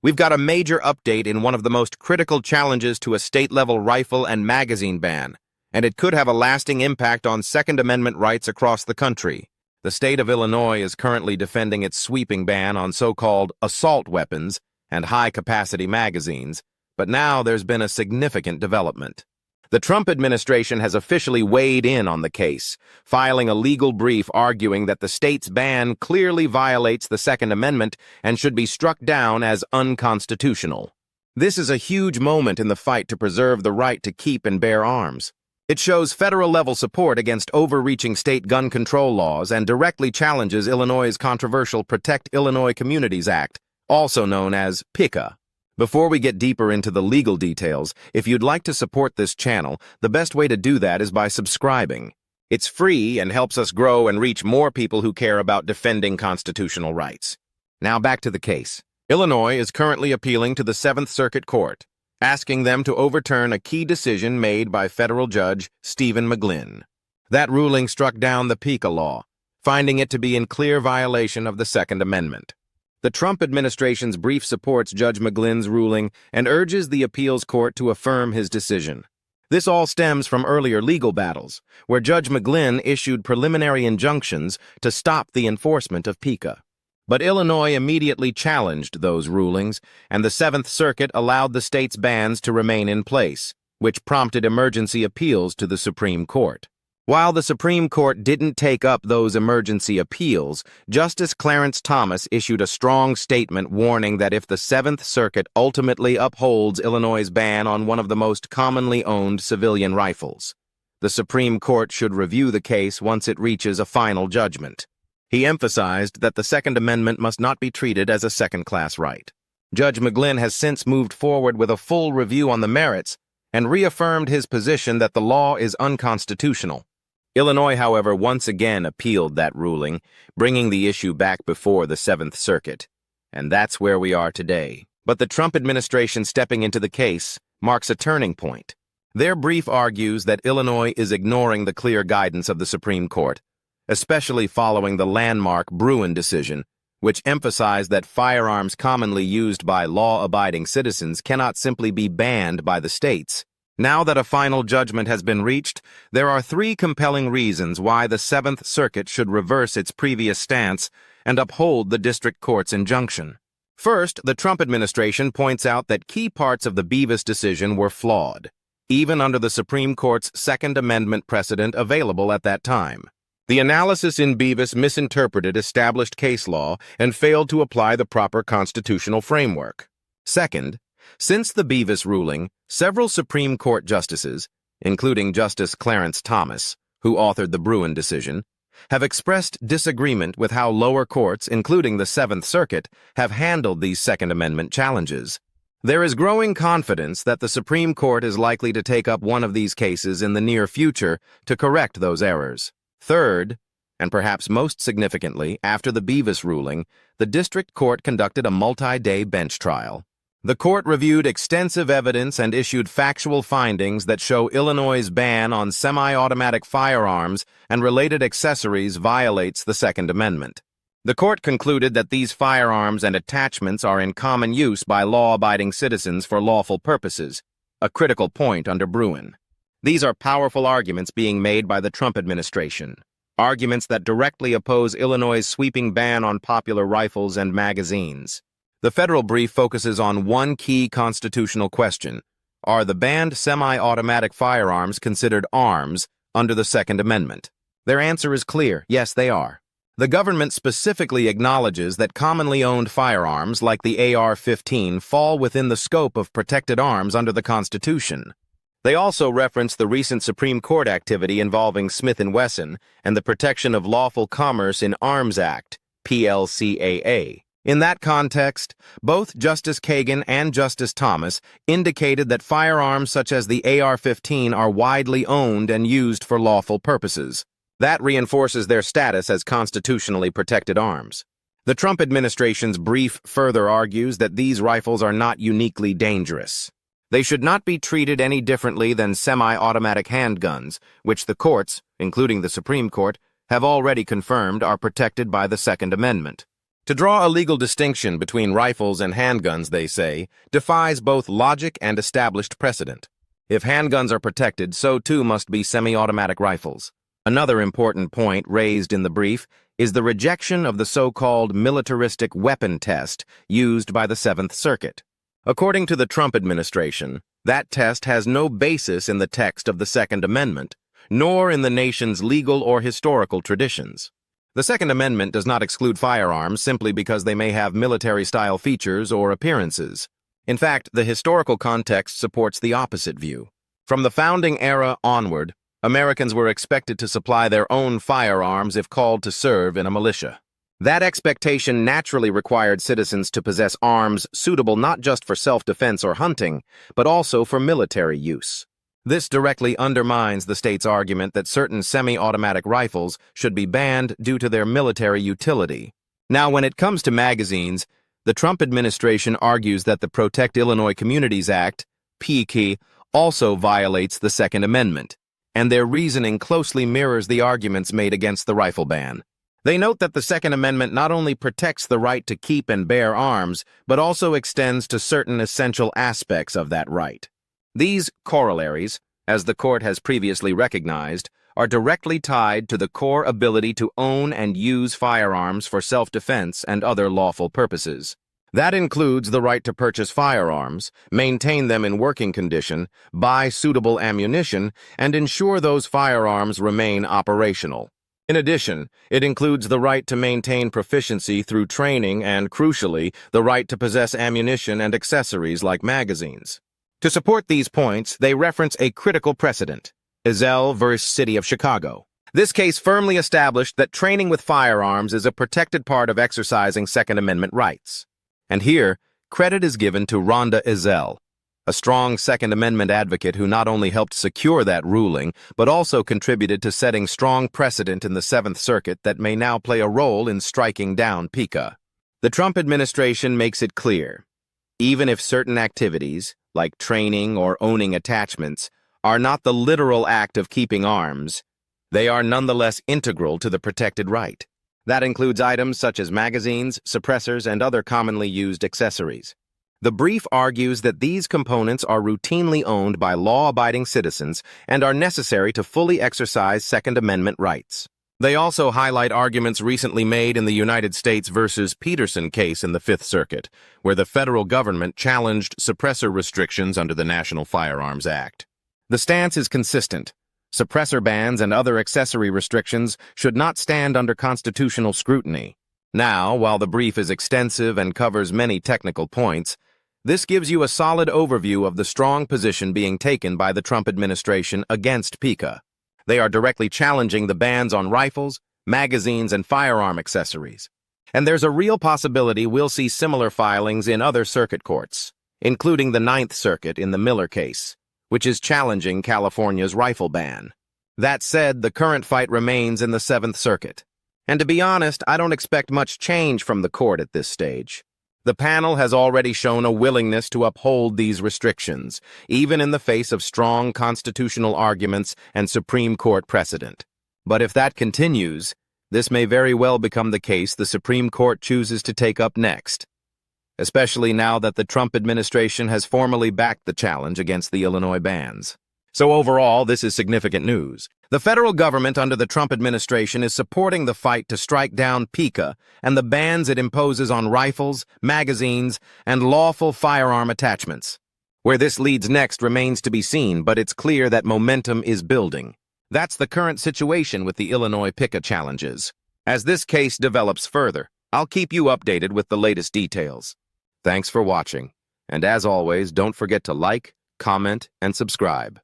We've got a major update in one of the most critical challenges to a state-level rifle and magazine ban, and it could have a lasting impact on Second Amendment rights across the country. The state of Illinois is currently defending its sweeping ban on so-called assault weapons and high-capacity magazines, but now there's been a significant development. The Trump administration has officially weighed in on the case, filing a legal brief arguing that the state's ban clearly violates the Second Amendment and should be struck down as unconstitutional. This is a huge moment in the fight to preserve the right to keep and bear arms. It shows federal-level support against overreaching state gun control laws and directly challenges Illinois' controversial Protect Illinois Communities Act, also known as PICA. Before we get deeper into the legal details, if you'd like to support this channel, the best way to do that is by subscribing. It's free and helps us grow and reach more people who care about defending constitutional rights. Now back to the case. Illinois is currently appealing to the Seventh Circuit Court, asking them to overturn a key decision made by federal judge Stephen McGlynn. That ruling struck down the PICA law, finding it to be in clear violation of the Second Amendment. The Trump administration's brief supports Judge McGlynn's ruling and urges the appeals court to affirm his decision. This all stems from earlier legal battles, where Judge McGlynn issued preliminary injunctions to stop the enforcement of PICA. But Illinois immediately challenged those rulings, and the Seventh Circuit allowed the state's bans to remain in place, which prompted emergency appeals to the Supreme Court. While the Supreme Court didn't take up those emergency appeals, Justice Clarence Thomas issued a strong statement warning that if the Seventh Circuit ultimately upholds Illinois' ban on one of the most commonly owned civilian rifles, the Supreme Court should review the case once it reaches a final judgment. He emphasized that the Second Amendment must not be treated as a second-class right. Judge McGlynn has since moved forward with a full review on the merits and reaffirmed his position that the law is unconstitutional. Illinois, however, once again appealed that ruling, bringing the issue back before the Seventh Circuit. And that's where we are today. But the Trump administration stepping into the case marks a turning point. Their brief argues that Illinois is ignoring the clear guidance of the Supreme Court, especially following the landmark Bruin decision, which emphasized that firearms commonly used by law-abiding citizens cannot simply be banned by the states. Now that a final judgment has been reached, there are three compelling reasons why the Seventh Circuit should reverse its previous stance and uphold the district court's injunction. First, the Trump administration points out that key parts of the Bevis decision were flawed, even under the Supreme Court's Second Amendment precedent available at that time. The analysis in Bevis misinterpreted established case law and failed to apply the proper constitutional framework. Second, since the Bevis ruling, several Supreme Court justices, including Justice Clarence Thomas, who authored the Bruin decision, have expressed disagreement with how lower courts, including the Seventh Circuit, have handled these Second Amendment challenges. There is growing confidence that the Supreme Court is likely to take up one of these cases in the near future to correct those errors. Third, and perhaps most significantly, after the Bevis ruling, the district court conducted a multi-day bench trial. The court reviewed extensive evidence and issued factual findings that show Illinois' ban on semi-automatic firearms and related accessories violates the Second Amendment. The court concluded that these firearms and attachments are in common use by law-abiding citizens for lawful purposes, a critical point under Bruin. These are powerful arguments being made by the Trump administration, arguments that directly oppose Illinois' sweeping ban on popular rifles and magazines. The federal brief focuses on one key constitutional question: are the banned semi-automatic firearms considered arms under the Second Amendment? Their answer is clear: yes, they are. The government specifically acknowledges that commonly owned firearms, like the AR-15, fall within the scope of protected arms under the Constitution. They also reference the recent Supreme Court activity involving Smith & Wesson and the Protection of Lawful Commerce in Arms Act, PLCAA. In that context, both Justice Kagan and Justice Thomas indicated that firearms such as the AR-15 are widely owned and used for lawful purposes. That reinforces their status as constitutionally protected arms. The Trump administration's brief further argues that these rifles are not uniquely dangerous. They should not be treated any differently than semi-automatic handguns, which the courts, including the Supreme Court, have already confirmed are protected by the Second Amendment. To draw a legal distinction between rifles and handguns, they say, defies both logic and established precedent. If handguns are protected, so too must be semi-automatic rifles. Another important point raised in the brief is the rejection of the so-called militaristic weapon test used by the Seventh Circuit. According to the Trump administration, that test has no basis in the text of the Second Amendment, nor in the nation's legal or historical traditions. The Second Amendment does not exclude firearms simply because they may have military-style features or appearances. In fact, the historical context supports the opposite view. From the founding era onward, Americans were expected to supply their own firearms if called to serve in a militia. That expectation naturally required citizens to possess arms suitable not just for self-defense or hunting, but also for military use. This directly undermines the state's argument that certain semi-automatic rifles should be banned due to their military utility. Now, when it comes to magazines, the Trump administration argues that the Protect Illinois Communities Act, PICA, also violates the Second Amendment, and their reasoning closely mirrors the arguments made against the rifle ban. They note that the Second Amendment not only protects the right to keep and bear arms, but also extends to certain essential aspects of that right. These corollaries, as the court has previously recognized, are directly tied to the core ability to own and use firearms for self-defense and other lawful purposes. That includes the right to purchase firearms, maintain them in working condition, buy suitable ammunition, and ensure those firearms remain operational. In addition, it includes the right to maintain proficiency through training and, crucially, the right to possess ammunition and accessories like magazines. To support these points, they reference a critical precedent, Ezell v. City of Chicago. This case firmly established that training with firearms is a protected part of exercising Second Amendment rights. And here, credit is given to Rhonda Ezell, a strong Second Amendment advocate who not only helped secure that ruling, but also contributed to setting strong precedent in the Seventh Circuit that may now play a role in striking down PICA. The Trump administration makes it clear, even if certain activities, like training or owning attachments, are not the literal act of keeping arms, they are nonetheless integral to the protected right. That includes items such as magazines, suppressors, and other commonly used accessories. The brief argues that these components are routinely owned by law-abiding citizens and are necessary to fully exercise Second Amendment rights. They also highlight arguments recently made in the United States versus Peterson case in the Fifth Circuit, where the federal government challenged suppressor restrictions under the National Firearms Act. The stance is consistent. Suppressor bans and other accessory restrictions should not stand under constitutional scrutiny. Now, while the brief is extensive and covers many technical points, this gives you a solid overview of the strong position being taken by the Trump administration against PICA. They are directly challenging the bans on rifles, magazines, and firearm accessories. And there's a real possibility we'll see similar filings in other circuit courts, including the Ninth Circuit in the Miller case, which is challenging California's rifle ban. That said, the current fight remains in the Seventh Circuit. And to be honest, I don't expect much change from the court at this stage. The panel has already shown a willingness to uphold these restrictions, even in the face of strong constitutional arguments and Supreme Court precedent. But if that continues, this may very well become the case the Supreme Court chooses to take up next, especially now that the Trump administration has formally backed the challenge against the Illinois bans. So overall, this is significant news. The federal government under the Trump administration is supporting the fight to strike down PICA and the bans it imposes on rifles, magazines, and lawful firearm attachments. Where this leads next remains to be seen, but it's clear that momentum is building. That's the current situation with the Illinois PICA challenges. As this case develops further, I'll keep you updated with the latest details. Thanks for watching, and as always, don't forget to like, comment, and subscribe.